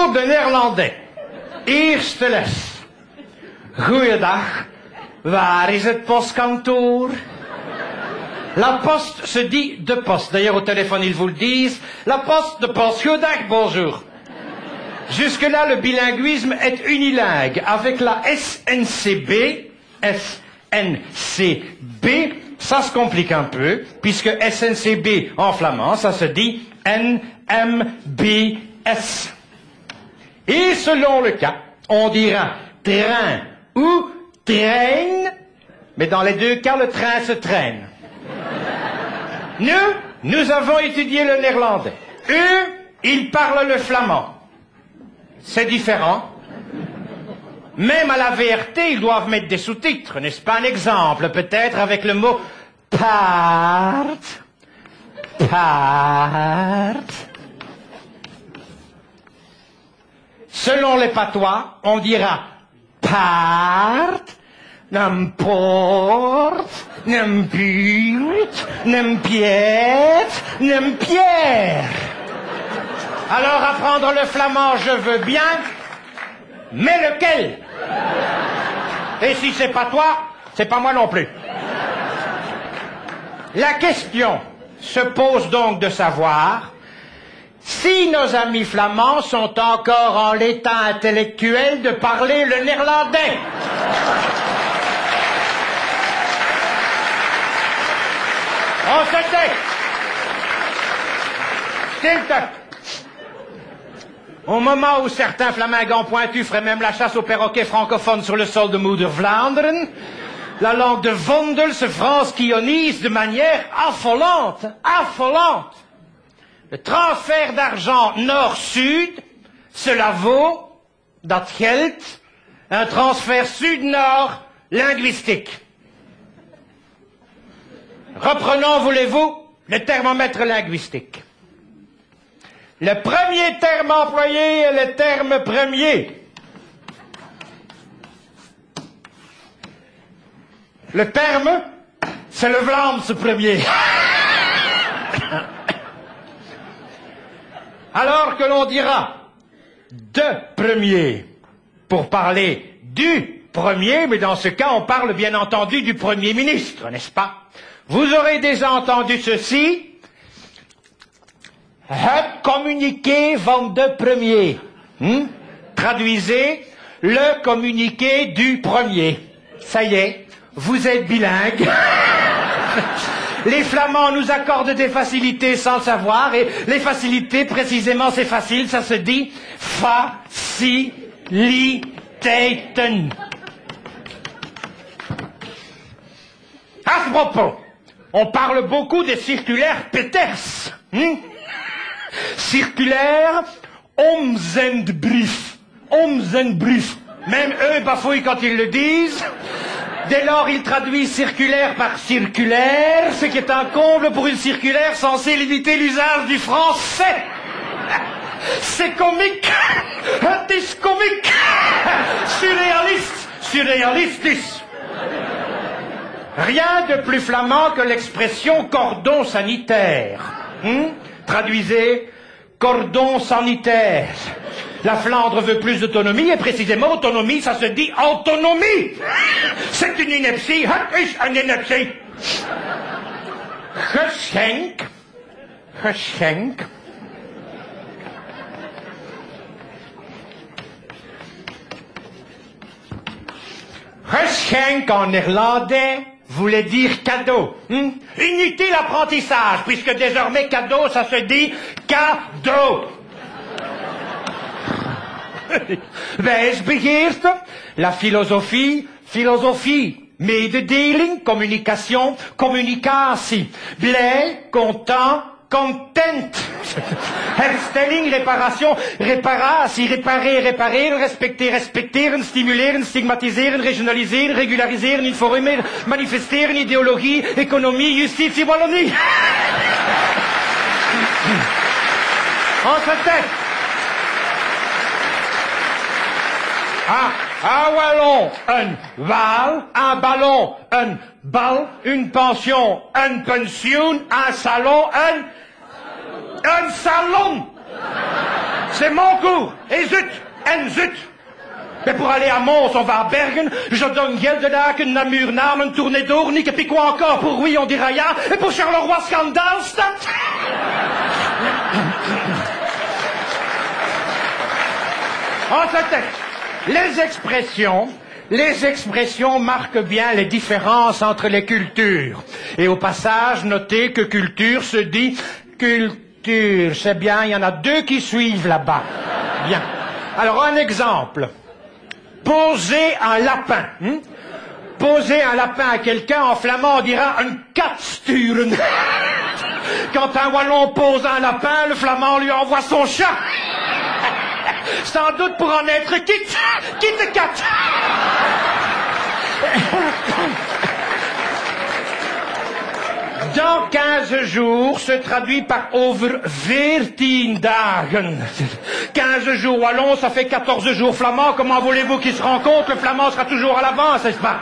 Cours de néerlandais. Eerste les. Goeiedag. Waar is het postkantoor? La poste se dit de poste. D'ailleurs, au téléphone, ils vous le disent. La poste, de poste. Goeiedag, bonjour. Jusque-là, le bilinguisme est unilingue. Avec la SNCB, SNCB, ça se complique un peu, puisque SNCB en flamand, ça se dit NMBS. Et selon le cas, on dira train ou train, mais dans les deux cas, le train se traîne. Nous avons étudié le néerlandais. Eux, ils parlent le flamand. C'est différent. Même à la VRT, ils doivent mettre des sous-titres, n'est-ce pas? Un exemple, peut-être, avec le mot part. Selon les patois, on dira part, n'importe, n'importe, n'impiète, n'impière. Alors, apprendre le flamand, je veux bien, mais lequel? Et si c'est pas toi, c'est pas moi non plus. La question se pose donc de savoir si nos amis flamands sont encore en l'état intellectuel de parler le néerlandais. On se tait. Stilte. Au moment où certains flamingants pointus feraient même la chasse aux perroquets francophones sur le sol de Moeder-Vlaanderen, la langue de Vondel se franskionise de manière affolante, affolante. Le transfert d'argent nord-sud, cela vaut, dat geldt, un transfert sud-nord linguistique. Reprenons, voulez-vous, le thermomètre linguistique. Le premier terme employé est le terme premier. Le terme, c'est le Vlaams premier. Alors que l'on dira de premier pour parler du premier, mais dans ce cas, on parle bien entendu du Premier ministre, n'est-ce pas? Vous aurez déjà entendu ceci. Het communiqué van de premier. Traduisez, le communiqué du premier. Ça y est, vous êtes bilingue. Les Flamands nous accordent des facilités sans le savoir, et les facilités, précisément, c'est facile, ça se dit faciliteiten. À ce propos, on parle beaucoup des circulaires Peters. Circulaire Omzendbrief. Omzendbrief. Même eux bafouillent quand ils le disent. Dès lors, ils traduisent circulaire par circulaire, ce qui est un comble pour une circulaire censée limiter l'usage du français. C'est comique. C'est comique. Surréaliste. Surréalistis. Rien de plus flamand que l'expression cordon sanitaire. Traduisez, cordon sanitaire. La Flandre veut plus d'autonomie, et précisément, autonomie, ça se dit autonomie. C'est une ineptie. Het is een ineptie. Geschenk. Geschenk. Geschenk en néerlandais voulait dire cadeau. Inutile apprentissage, puisque désormais cadeau, ça se dit cadeau. Wijsbegeerte, la philosophie, philosophie. Mededeling, communication, communicatie. Blij, content, content. Herstelling, réparation, reparatie, réparer, répareren, respecter, respecteren, stimuleren, stigmatiseren, regionaliseren, regulariseren, informeren, manifesteren, idéologie, économie, justitie, Wallonie. On se tait. Un wallon, un val, un ballon, un bal, une pension, un pension, un salon, un salon. C'est mon cours. Et zut, en zut. Mais pour aller à Mons, on va à Bergen, je donne Geldenaken, Namur, Namen, Tournai d'Ornik, et puis quoi encore? Pour oui, on dira ja, et pour Charleroi, Scandalstad. En fait, les expressions marquent bien les différences entre les cultures. Et au passage, notez que culture se dit culture. C'est bien, il y en a deux qui suivent là-bas. Bien. Alors, un exemple. Poser un lapin. Poser un lapin à quelqu'un, en flamand, on dira un katsturen. Quand un wallon pose un lapin, le flamand lui envoie son chat. Sans doute pour en être quitte. Quitte cat. Dans 15 jours se traduit par over 14 dagen. 15 jours wallon, ça fait 14 jours flamand. Comment voulez-vous qu'ils se rencontrent? Le flamand sera toujours à l'avance, n'est-ce pas?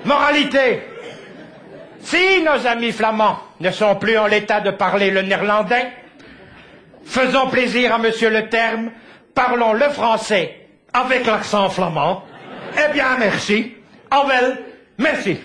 Moralité. Si nos amis flamands ne sont plus en l'état de parler le néerlandais, faisons plaisir à monsieur le terme, parlons le français avec l'accent flamand. Eh bien, merci. Ah well, merci.